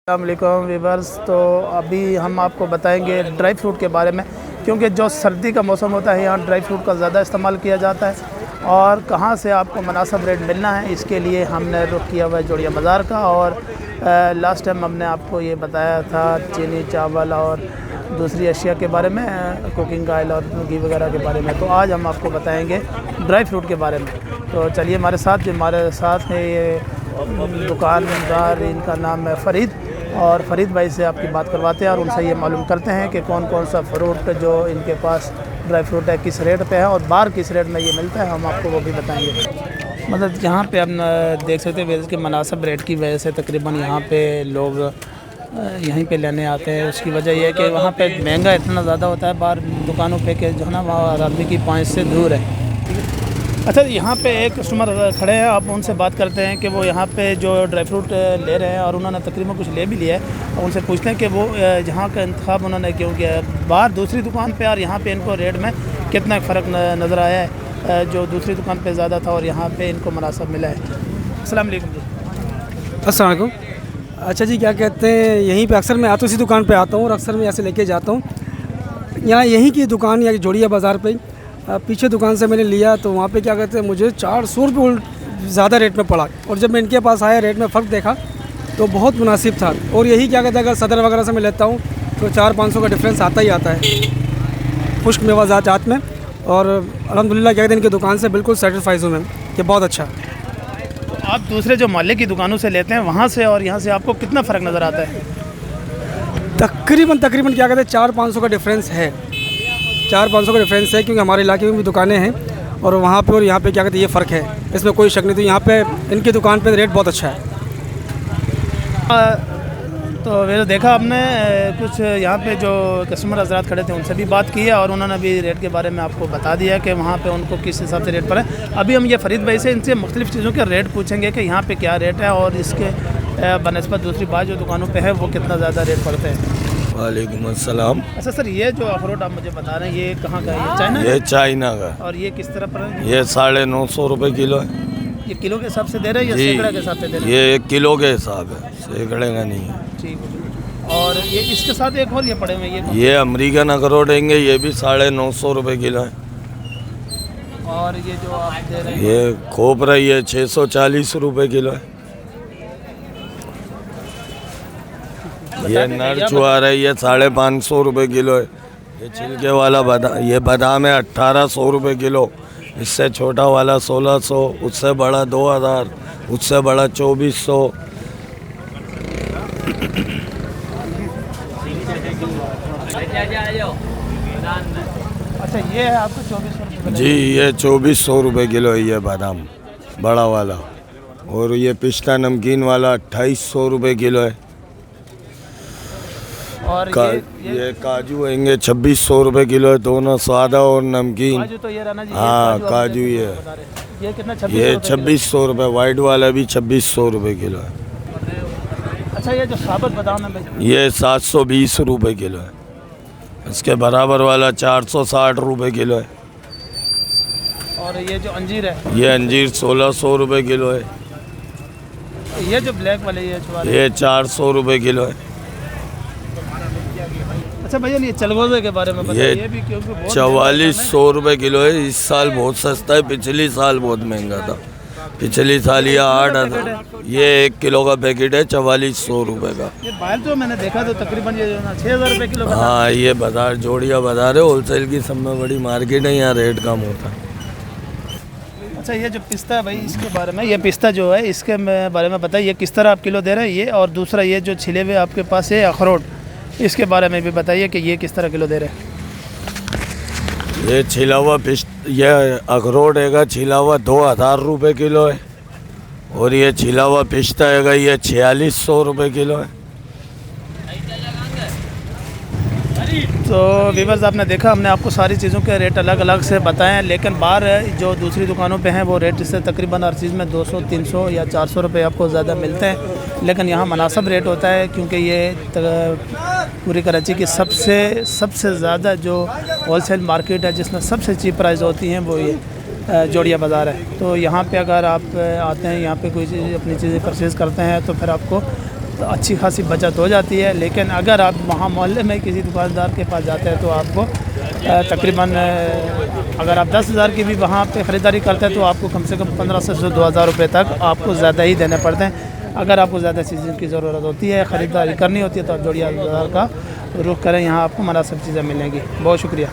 अस्सलामुअलैकुम वीवर्स। तो अभी हम आपको बताएंगे ड्राई फ्रूट के बारे में, क्योंकि जो सर्दी का मौसम होता है यहाँ ड्राई फ्रूट का ज़्यादा इस्तेमाल किया जाता है और कहाँ से आपको मुनासिब रेट मिलना है, इसके लिए हमने रुख किया हुआ है जोड़िया बाज़ार का। और लास्ट टाइम हमने आपको ये बताया था चीनी, चावल और दूसरी अशिया के बारे में, कुकिंग ऑयल और घी वगैरह के बारे में। तो आज हम आपको बताएँगे ड्राई फ्रूट के बारे में। तो चलिए हमारे साथ है ये दुकानदार, इनका नाम है फरीद, और फरीद भाई से आपकी बात करवाते हैं और उनसे ये मालूम करते हैं कि कौन कौन सा फ्रूट जो इनके पास ड्राई फ्रूट है किस रेट पे है और बाहर किस रेट में ये मिलता है, हम आपको वो भी बताएंगे। मतलब यहाँ पे हम देख सकते हैं कि मुनासिब रेट की वजह से तकरीबन यहाँ पे लोग यहीं पे लेने आते हैं। उसकी वजह यह है कि वहाँ पे महंगा इतना ज़्यादा होता है बाहर दुकानों पे कि जो है ना वहाँ आदमी की पहुँच से दूर है। अच्छा, यहाँ पे एक कस्टमर खड़े हैं, आप उनसे बात करते हैं कि वो यहाँ पे जो ड्राई फ्रूट ले रहे हैं और उन्होंने तकरीबन कुछ ले भी लिया है, और उनसे पूछते हैं कि वो जहाँ का इंतखाब उन्होंने क्यों किया है। बाहर दूसरी दुकान पे और यहाँ पे इनको रेट में कितना फ़र्क नज़र आया है, जो दूसरी दुकान पे ज़्यादा था और यहाँ पे इनको मुनासिब मिला है। अस्सलाम वालेकुम जी। अस्सलाम वालेकुम। अच्छा जी, क्या कहते हैं, यहीं पे अक्सर मैं इसी दुकान पे आता हूँ और अक्सर मैं यहाँ से लेके जाता हूँ। यहाँ यहीं की दुकान या जोड़िया बाज़ार पे पीछे दुकान से मैंने लिया, तो वहाँ पे क्या कहते हैं मुझे 400 रुपये ज़्यादा रेट में पड़ा, और जब मैं इनके पास आया रेट में फ़र्क देखा तो बहुत मुनासिब था। और यही क्या कहते हैं, अगर सदर वगैरह से मैं लेता हूँ तो 400-500 का डिफरेंस आता ही आता है खुश्क मेवा जात में। और अल्हम्दुलिल्लाह क्या कहते हैं इनकी दुकान से बिल्कुल सेटिस्फाइज हूँ मैं कि बहुत अच्छा। तो आप दूसरे जो मोहल्ले की दुकानों से लेते हैं वहाँ से और यहाँ से आपको कितना फ़र्क नज़र आता है? तकरीबन क्या कहते हैं 400-500 का डिफरेंस है, 400-500 का डिफरेंस है, क्योंकि हमारे इलाके में भी दुकानें हैं और वहाँ पे और यहाँ पे क्या कहते हैं ये फ़र्क है, इसमें कोई शक नहीं। तो यहाँ पे इनकी दुकान पे रेट बहुत अच्छा है। तो वैसे देखा आपने कुछ यहाँ पे जो कस्टमर हजरात खड़े थे उनसे भी बात की है और उन्होंने भी रेट के बारे में आपको बता दिया कि वहाँ पे उनको किस हिसाब से रेट पर है। अभी हम ये फरीद भाई से इनसे मुख्तलिफ़ चीज़ों के रेट पूछेंगे कि यहाँ पे क्या रेट है और इसके बनस्बत दूसरी बात जो दुकानों पे है वो कितना ज़्यादा रेट पड़ते हैं। वालेकुम अस्सलाम। अच्छा सर, ये जो अखरोट आप मुझे बता रहे हैं ये कहाँ का है? ये चाइना? ये चाइना का। और ये किस तरह पर है? ये 950 रुपये किलो है। ये किलो के हिसाब से दे रहे हैं या जी, सैकड़ा के हिसाब से दे रहे हैं? ये 1 किलो के हिसाब है, सैकड़े का नहीं है। ठीक है। और ये इसके साथ एक और ये पड़े हुए हैं, ये अमेरिकन अखरोट देंगे, ये भी 950 रुपये किलो है। और ये जो आप दे रहे हैं ये खोपरा ये 640 रुपये किलो है। ये नर चुआरा है, ये 550 रुपये किलो है। ये छिलके वाला ये बादाम है 1800 रुपये किलो। इससे छोटा वाला 1600, उससे बड़ा 2000, उससे बड़ा 2400। अच्छा, ये है आपको 2400 जी, ये 2400 रुपये किलो है ये बादाम बड़ा वाला। और ये पिस्ता नमकीन वाला 2800 रुपये किलो है। और ये काजू आएंगे 2600 रुपये किलो है, दोनों सादा और नमकीन। काजू तो ये रहना जी, हाँ काजू ये कितना? ये 2600 रुपये, वाइट वाला भी 2600 रुपये किलो है। अच्छा, ये जो साबुत बादाम है भाई ये 720 रुपये किलो है। इसके बराबर वाला 460 रुपये किलो है। और ये जो अंजीर है ये अंजीर 1600 रुपये किलो है। ये जो ब्लैक वाले ये 400 रुपये किलो है। अच्छा भैया, ये चलगोज़े के बारे में बताइए। ये भी क्योंकि बहुत 4400 रुपये किलो है। इस साल बहुत सस्ता है, पिछली साल बहुत महंगा था। पिछली साल ये 8 ये 1 किलो का पैकेट है 4400 रुपये का। ये बाहर जो मैंने देखा तो तकरीबन ये 6000 रुपये किलो का। हाँ, ये बाजार जोड़िया बाजार है, होलसेल की सब में बड़ी मार्केट है, यहाँ रेट कम होता है। अच्छा, ये जो पिस्ता भाई इसके बारे में, ये पिस्ता जो है इसके बारे में बताइए किस तरह आप किलो दे रहे हैं ये, और दूसरा ये जो छिले हुए आपके पास है अखरोट, इसके बारे में भी बताइए कि ये किस तरह किलो दे रहे हैं। ये छिला हुआ ये अखरोट हैगा छिला हुआ 2000 रुपये किलो है। और ये छिला हुआ पिस्ता हैगा ये 4600 रुपये किलो है। तो व्यूअर्स, आपने देखा हमने आपको सारी चीज़ों के रेट अलग अलग से बताए हैं, लेकिन बाहर जो दूसरी दुकानों पे हैं वो रेट इससे तकरीबन हर चीज़ में 200, 300 या 400 रुपये आपको ज़्यादा मिलते हैं, लेकिन यहाँ मुनासिब रेट होता है, क्योंकि ये पूरी कराची की सबसे ज़्यादा जो होलसेल मार्केट है जिसमें सबसे चीप प्राइस होती हैं वो ये जोड़िया बाज़ार है। तो यहाँ पे अगर आप आते हैं, यहाँ पे कोई चीज़ अपनी चीज़ें परचेज़ करते हैं तो फिर आपको तो अच्छी खासी बचत हो जाती है। लेकिन अगर आप वहाँ मोहल्ले में किसी दुकानदार के पास जाते हैं तो आपको तकरीबन अगर आप 10,000 की भी वहाँ पे ख़रीदारी करते हैं तो आपको कम से कम 1500 से 2,000 रुपये तक आपको ज़्यादा ही देने पड़ते हैं। अगर आपको ज़्यादा चीज़ों की ज़रूरत होती है, ख़रीदारी करनी होती है, तो आप जोड़िया बाज़ार का रुख करें, यहाँ आपको मुनासिब चीज़ें मिलेंगी। बहुत शुक्रिया।